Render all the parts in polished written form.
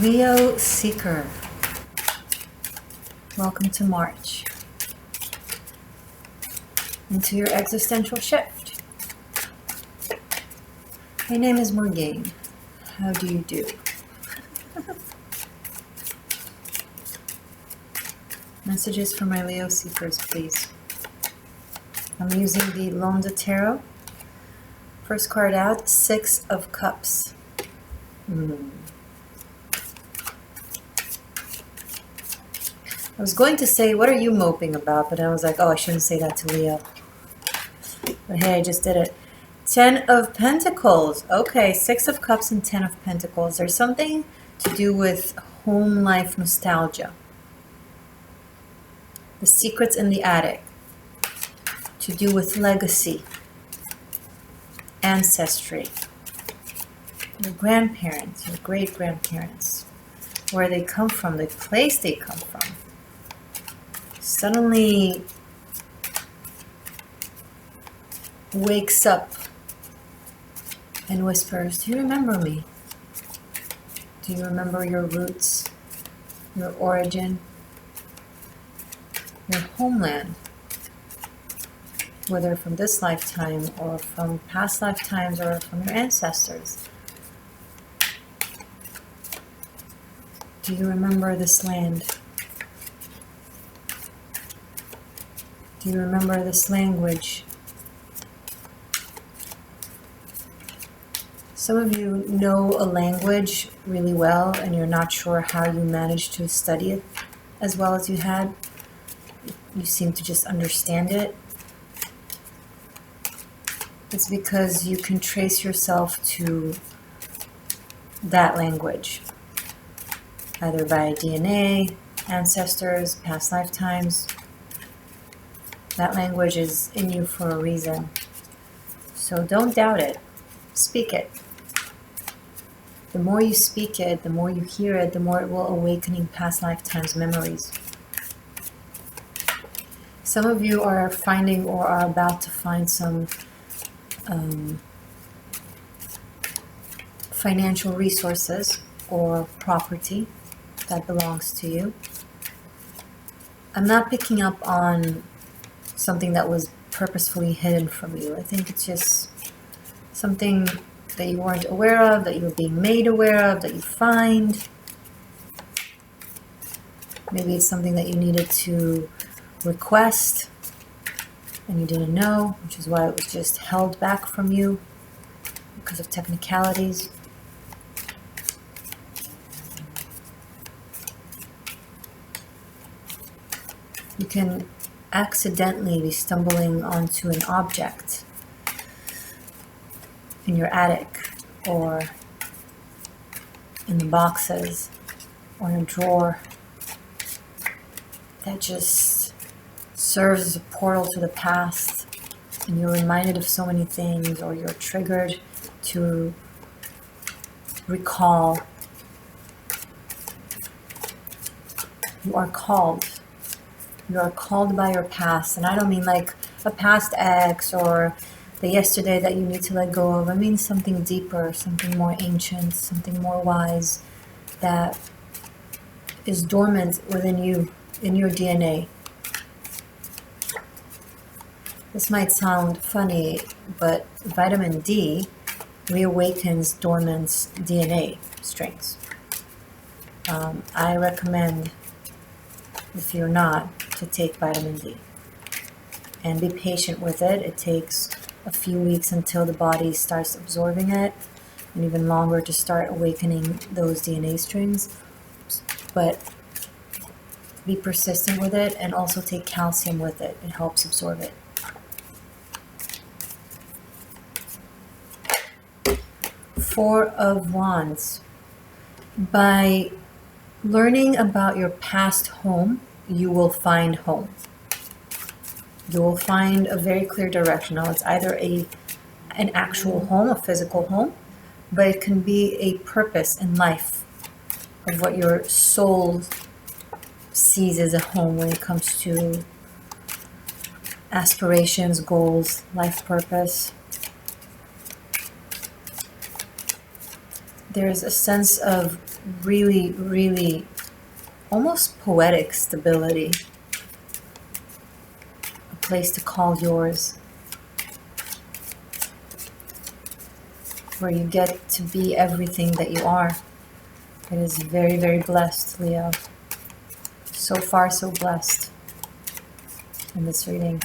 Leo Seeker, welcome to March, into your existential shift. My name is Morgane. How do you do? Messages for my Leo Seekers, please. I'm using the Londa Tarot. First card out, Six of Cups. I was going to say, what are you moping about? But I was like, oh, I shouldn't say that to Leo. But hey, I just did it. 10 of Pentacles. Okay, 6 of Cups and 10 of Pentacles. There's something to do with home life nostalgia. The Secrets in the Attic. To do with legacy. Ancestry. Your grandparents, your great-grandparents. Where they come from, the place they come from. Suddenly wakes up and whispers, do you remember me? Do you remember your roots, your origin, your homeland? Whether from this lifetime or from past lifetimes or from your ancestors. Do you remember this land? Do you remember this language? Some of you know a language really well and you're not sure how you managed to study it as well as you had. You seem to just understand it. It's because you can trace yourself to that language, either by DNA, ancestors, past lifetimes. That language is in you for a reason. So don't doubt it. Speak it. The more you speak it, the more you hear it, the more it will awaken past lifetimes memories. Some of you are finding or are about to find some financial resources or property that belongs to you. I'm not picking up on something that was purposefully hidden from you. I think it's just something that you weren't aware of, that you're being made aware of, that you find. Maybe it's something that you needed to request and you didn't know, which is why it was just held back from you because of technicalities. You can accidentally be stumbling onto an object in your attic or in the boxes or in a drawer that just serves as a portal to the past, and you're reminded of so many things, or you're triggered to recall. You are called. You are called by your past, and I don't mean like a past ex or the yesterday that you need to let go of. I mean something deeper, something more ancient, something more wise that is dormant within you, in your DNA. This might sound funny, but vitamin D reawakens dormant DNA strings. I recommend, if you're not, to take vitamin D and be patient with it. It takes a few weeks until the body starts absorbing it, and even longer to start awakening those DNA strings. But be persistent with it, and also take calcium with it. It helps absorb it. Four of Wands. By learning about your past home, you will find home. You will find a very clear direction. Now, it's either an actual home, a physical home, but it can be a purpose in life of what your soul sees as a home when it comes to aspirations, goals, life purpose. There's a sense of really, really almost poetic stability. A place to call yours. Where you get to be everything that you are. It is very, very blessed, Leo. So far, so blessed in this reading.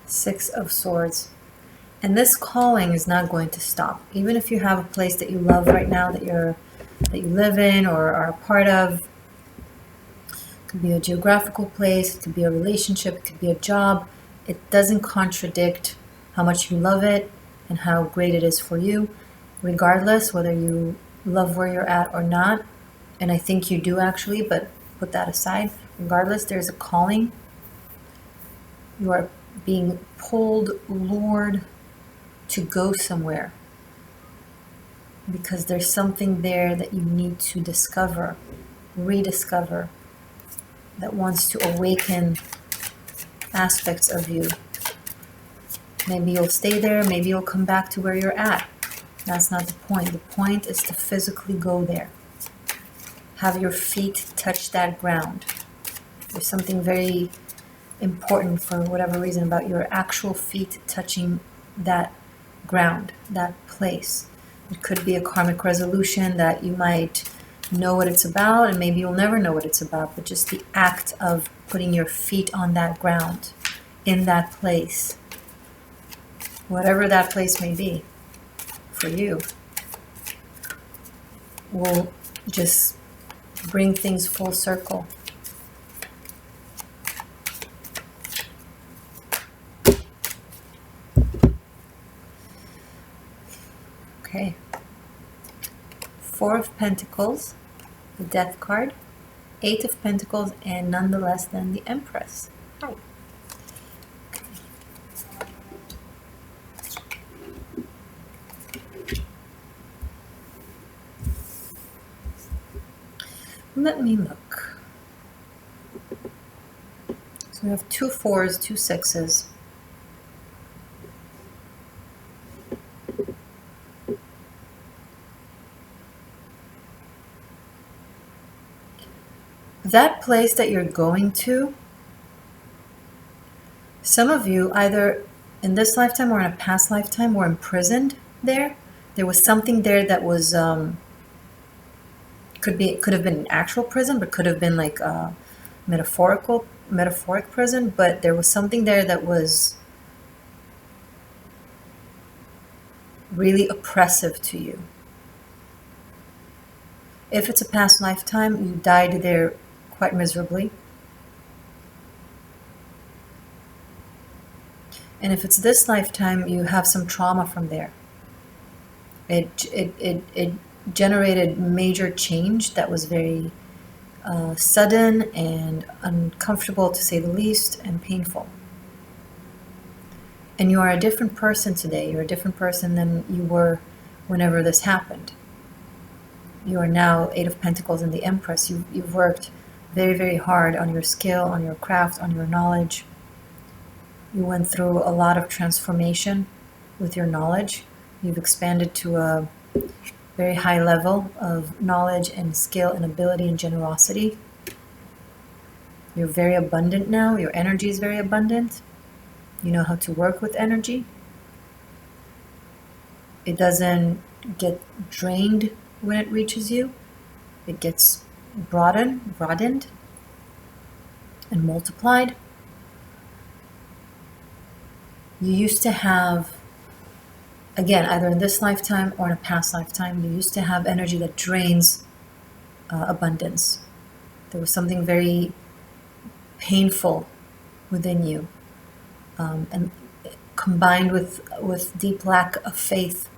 Six of Swords. And this calling is not going to stop. Even if you have a place that you love right now, that you live in or are a part of. It could be a geographical place, it could be a relationship, it could be a job. It doesn't contradict how much you love it and how great it is for you, regardless whether you love where you're at or not. And I think you do actually, but put that aside. Regardless, there's a calling. You are being pulled, lured to go somewhere because there's something there that you need to discover, rediscover, that wants to awaken aspects of you. Maybe you'll stay there, maybe you'll come back to where you're at. That's not the point. The point is to physically go there. Have your feet touch that ground. There's something very important for whatever reason about your actual feet touching that ground, that place. It could be a karmic resolution that you might know what it's about, and maybe you'll never know what it's about, but just the act of putting your feet on that ground, in that place, whatever that place may be for you, will just bring things full circle. Okay. Four of Pentacles, the Death card, Eight of Pentacles, and nonetheless then the Empress. Hi. Let me look. So we have 2 4s, 2 6s. That place that you're going to, some of you either in this lifetime or in a past lifetime were imprisoned there. There was something there that was could have been an actual prison, but could have been like a metaphoric prison, but there was something there that was really oppressive to you. If it's a past lifetime, you died there quite miserably. And if it's this lifetime, you have some trauma from there. It generated major change that was very sudden and uncomfortable, to say the least, and painful. And you are a different person today. You're a different person than you were whenever this happened. You are now Eight of Pentacles and the Empress. You've worked very, very hard on your skill, on your craft, on your knowledge. You went through a lot of transformation with your knowledge. You've expanded to a very high level of knowledge and skill and ability and generosity. You're very abundant now. Your energy is very abundant. You know how to work with energy. It doesn't get drained when it reaches you. It gets broadened and multiplied. You used to have, again, either in this lifetime or in a past lifetime, you used to have energy that drains abundance. There was something very painful within you, and combined with deep lack of faith,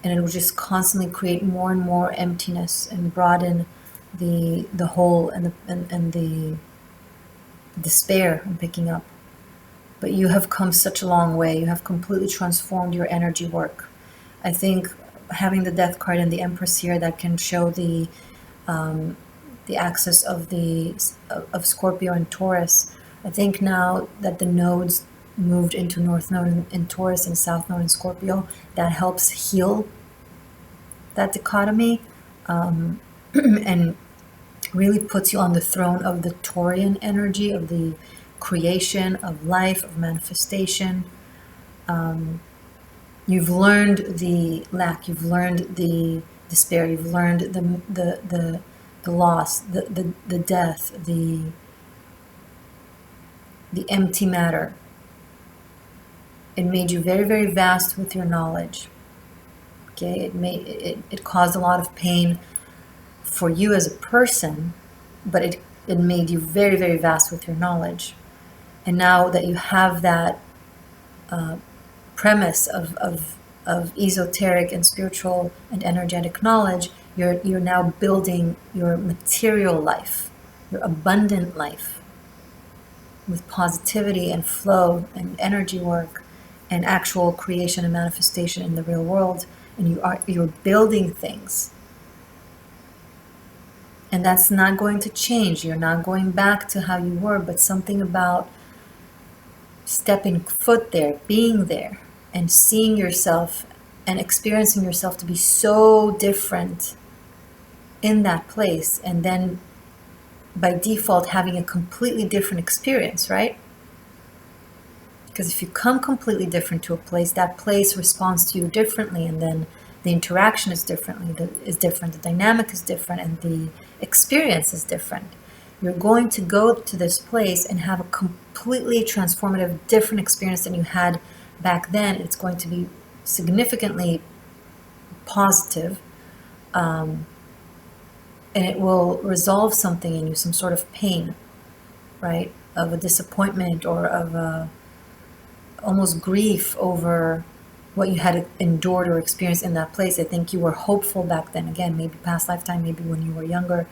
and it would just constantly create more and more emptiness and broaden the hole and the despair I'm picking up. But you have come such a long way. You have completely transformed your energy work. I think having the Death card and the Empress here, that can show the axis of Scorpio and Taurus. I think now that the nodes moved into North Node in Taurus and South Node in Scorpio, that helps heal that dichotomy, and really puts you on the throne of the Taurian energy, of the creation, of life, of manifestation. You've learned the lack, you've learned the despair, you've learned the loss, the death, the empty matter. It made you very, very vast with your knowledge. Okay, it caused a lot of pain for you as a person, but it made you very, very vast with your knowledge. And now that you have that premise of esoteric and spiritual and energetic knowledge, you're now building your material life, your abundant life, with positivity and flow and energy work and actual creation and manifestation in the real world. And you're building things. And that's not going to change. You're not going back to how you were, but something about stepping foot there, being there, and seeing yourself and experiencing yourself to be so different in that place, and then by default having a completely different experience, right? Because if you come completely different to a place, that place responds to you differently, and then the interaction is different, the dynamic is different, and the experience is different. You're going to go to this place and have a completely transformative, different experience than you had back then. It's going to be significantly positive, and it will resolve something in you, some sort of pain, right? Of a disappointment or of a almost grief over what you had endured or experienced in that place. I think you were hopeful back then. Again, maybe past lifetime, maybe when you were younger,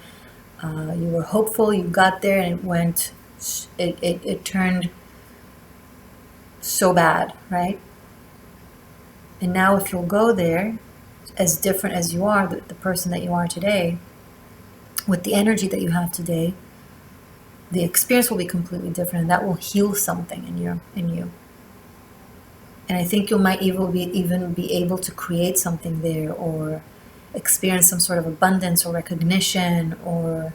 you were hopeful. You got there and it turned so bad, right? And now if you'll go there, as different as you are, the person that you are today, with the energy that you have today, the experience will be completely different, and that will heal something in you. And I think you might even be able to create something there, or experience some sort of abundance or recognition, or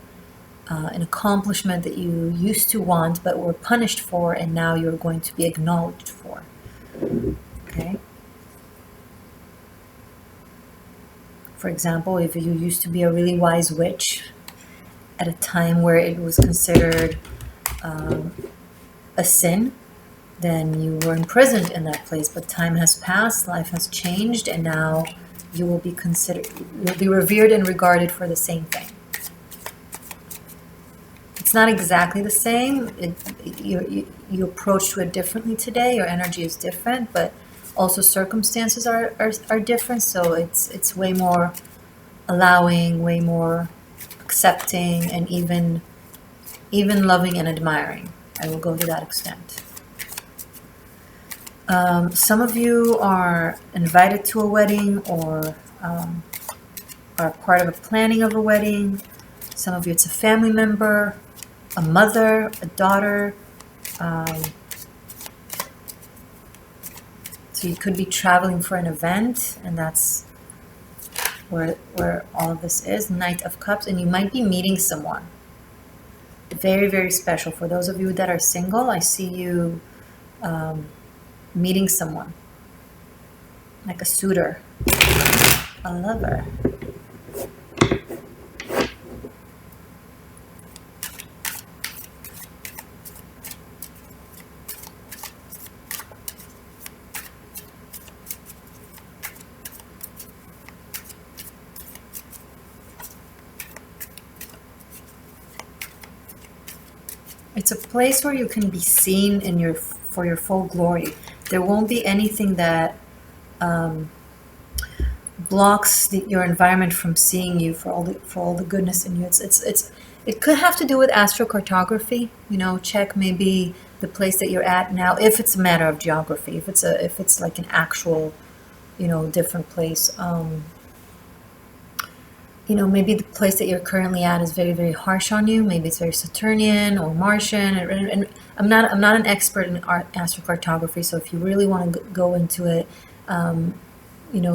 an accomplishment that you used to want but were punished for, and now you're going to be acknowledged for. Okay? For example, if you used to be a really wise witch at a time where it was considered a sin, then you were imprisoned in that place. But time has passed, life has changed, and now you will be you'll be revered and regarded for the same thing. It's not exactly the same. You approach to it differently today. Your energy is different, but also circumstances are different. So it's way more allowing, way more accepting, and even loving and admiring. I will go to that extent. Some of you are invited to a wedding, or are part of a planning of a wedding. Some of you, it's a family member, a mother, a daughter. So you could be traveling for an event, and that's where all of this is. Knight of Cups, and you might be meeting someone very, very special. For those of you that are single, I see you meeting someone, like a suitor, a lover. It's a place where you can be seen for your full glory. There won't be anything that blocks your environment from seeing you for all the goodness in you. It could have to do with astrocartography. Check maybe the place that you're at now, if it's a matter of geography. If it's like an actual, different place. Maybe the place that you're currently at is very, very harsh on you. Maybe it's very Saturnian or Martian. And I'm not an expert in astrocartography, so if you really want to go into it,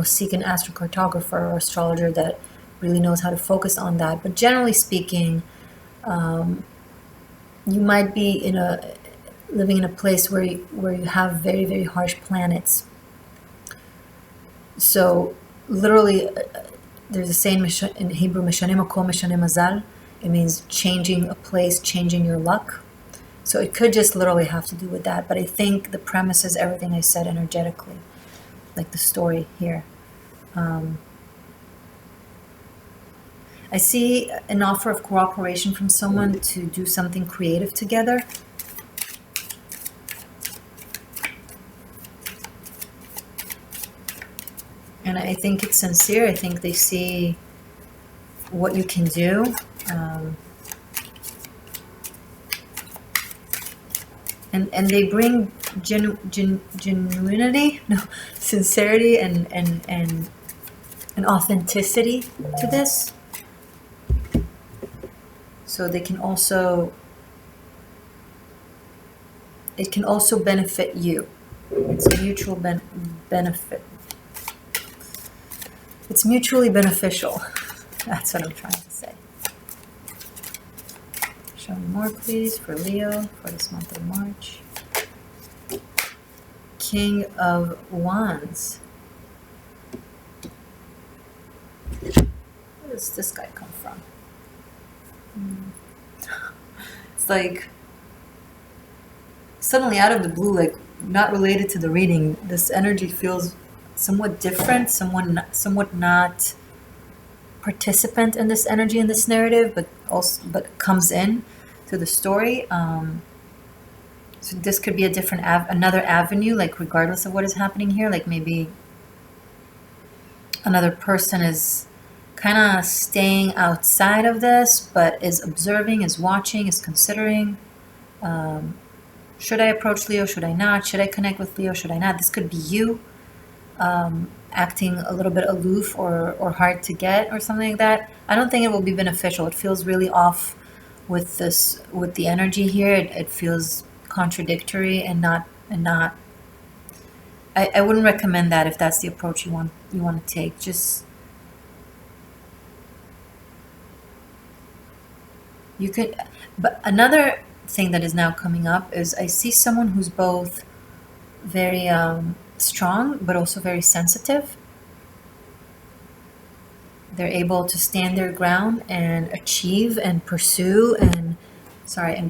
seek an astrocartographer or astrologer that really knows how to focus on that. But generally speaking, you might be living in a place where you have very, very harsh planets. So literally, there's a saying in Hebrew, Meshanim Makom Meshanim Mazal. It means changing a place, changing your luck. So it could just literally have to do with that. But I think the premise is everything I said energetically, like the story here. I see an offer of cooperation from someone to do something creative together. And I think it's sincere. I think they see what you can do. And they bring genuinity, sincerity, and authenticity to this. So they can also, it can also benefit you. It's a mutual benefit. It's mutually beneficial. That's what I'm trying to say. Show me more, please, for Leo for this month of March. King of Wands. Where does this guy come from? It's like suddenly out of the blue, like not related to the reading, this energy feels somewhat different, somewhat not participant in this energy, in this narrative, but comes in to the story. So this could be a different another avenue, like regardless of what is happening here, like maybe another person is kind of staying outside of this, but is observing, is watching, is considering, should I approach Leo, should I not, should I connect with Leo, should I not? This could be you acting a little bit aloof or hard to get or something like that. I don't think it will be beneficial. It feels really off with the energy here. It feels contradictory and not. I wouldn't recommend that if that's the approach you want to take. But another thing that is now coming up is I see someone who's both very strong but also very sensitive. They're able to stand their ground and achieve and pursue and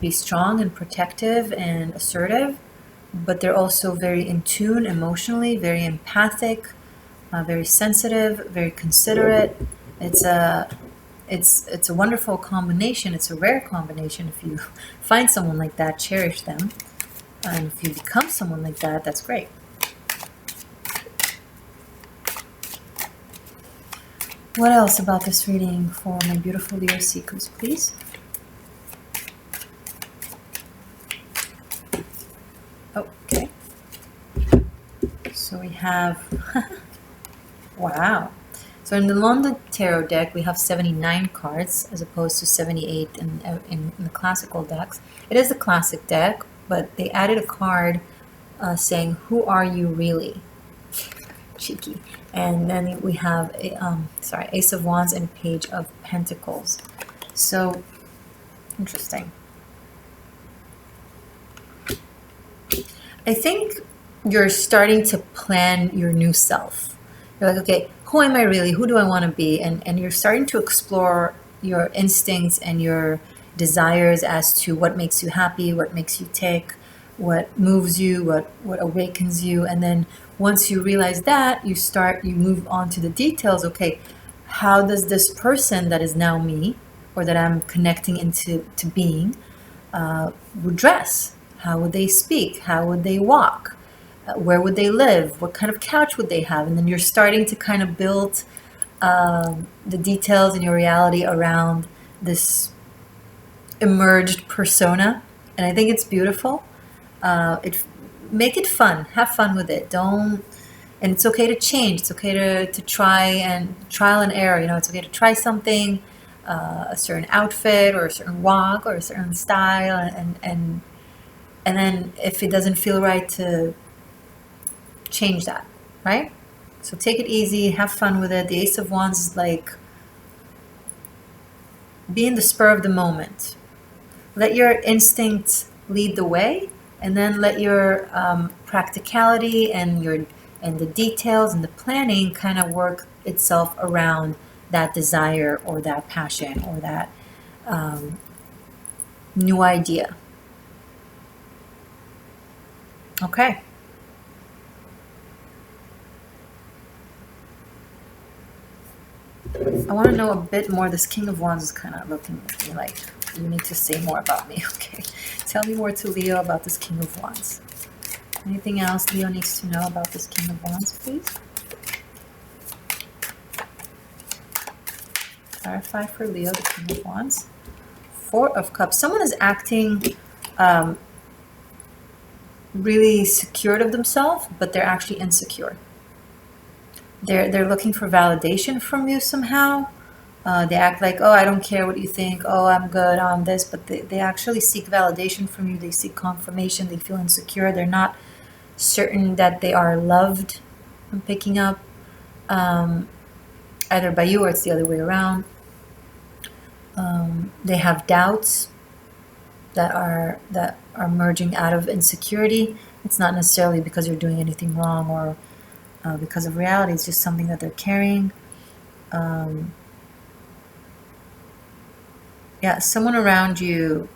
be strong and protective and assertive, but they're also very in tune emotionally, very empathic, very sensitive, very considerate. It's a wonderful combination. It's a rare combination. If you find someone like that, cherish them. And if you become someone like that, that's great. What else about this reading for my beautiful Leo seekers, please? Okay. So we have, wow. So in the London Tarot deck, we have 79 cards as opposed to 78 in the classical decks. It is the classic deck, but they added a card saying, "Who are you really?" Cheeky. And then we have Ace of Wands and Page of Pentacles. So interesting. I think you're starting to plan your new self. You're like, okay, who am I really? Who do I want to be? And you're starting to explore your instincts and your desires as to what makes you happy, what makes you tick, what moves you, what awakens you. And then once you realize that, you move on to the details. Okay, how does this person that is now me, or that I'm connecting into being, would dress? How would they speak? How would they walk? Where would they live? What kind of couch would they have? And then you're starting to kind of build the details in your reality around this emerged persona. And I think it's beautiful. Make it fun. Have fun with it. And it's okay to change. It's okay to trial and error. It's okay to try something, a certain outfit or a certain walk or a certain style, and then if it doesn't feel right, to change that, right? So take it easy, have fun with it. The Ace of Wands is like, be in the spur of the moment. Let your instinct lead the way, and then let your practicality and the details and the planning kind of work itself around that desire or that passion or that new idea. Okay. I want to know a bit more. This King of Wands is kind of looking at me like, you need to say more about me. Okay. Tell me more to Leo about this King of Wands. Anything else Leo needs to know about this King of Wands, please? Clarify for Leo, the King of Wands. Four of Cups. Someone is acting really secured of themselves, but they're actually insecure. They're looking for validation from you somehow. They act like, oh, I don't care what you think. Oh, I'm good on this. But they actually seek validation from you. They seek confirmation. They feel insecure. They're not certain that they are loved. I'm picking up either by you or it's the other way around. They have doubts that are merging out of insecurity. It's not necessarily because you're doing anything wrong or because of reality. It's just something that they're carrying. Yeah, someone around you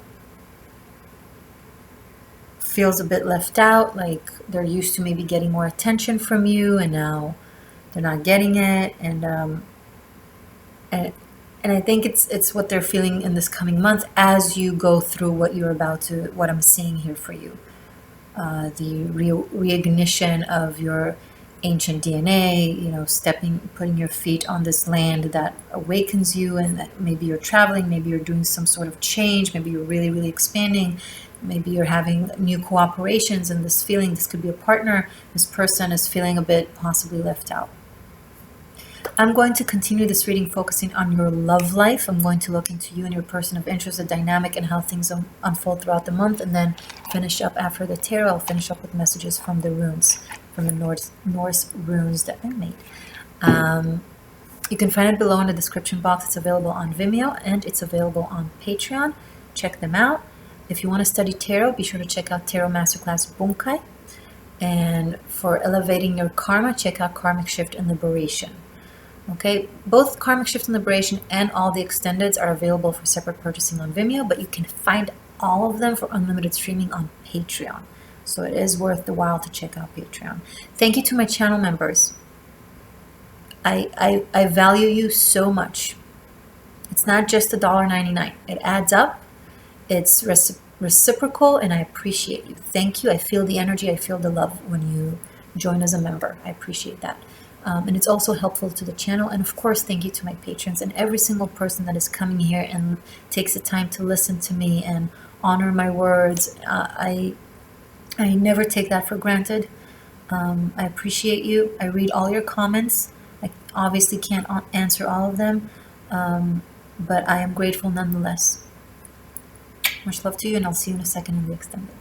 feels a bit left out, like they're used to maybe getting more attention from you, and now they're not getting it. And I think it's what they're feeling in this coming month as you go through what I'm seeing here for you. The reignition of your ancient DNA, putting your feet on this land that awakens you, and that maybe you're traveling, maybe you're doing some sort of change, maybe you're really, really expanding, maybe you're having new cooperations, and this could be a partner. This person is feeling a bit possibly left out. I'm going to continue this reading focusing on your love life. I'm going to look into you and your person of interest, the dynamic, and how things unfold throughout the month, and then finish up after the tarot. I'll finish up with messages from the runes, from the Norse runes that I made. You can find it below in the description box. It's available on Vimeo and it's available on Patreon. Check them out. If you want to study tarot, be sure to check out Tarot Masterclass Bunkai. And for elevating your karma, check out Karmic Shift and Liberation. Okay, both Karmic Shift and Liberation and all the extendeds are available for separate purchasing on Vimeo, but you can find all of them for unlimited streaming on Patreon. So it is worth the while to check out Patreon. Thank you to my channel members. I value you so much. It's not just $1.99. It adds up. It's reciprocal, and I appreciate you. Thank you. I feel the energy. I feel the love when you join as a member. I appreciate that. And it's also helpful to the channel. And of course, thank you to my patrons and every single person that is coming here and takes the time to listen to me and honor my words. I never take that for granted. I appreciate you. I read all your comments. I obviously can't answer all of them, but I am grateful nonetheless. Much love to you, and I'll see you in a second in the extended.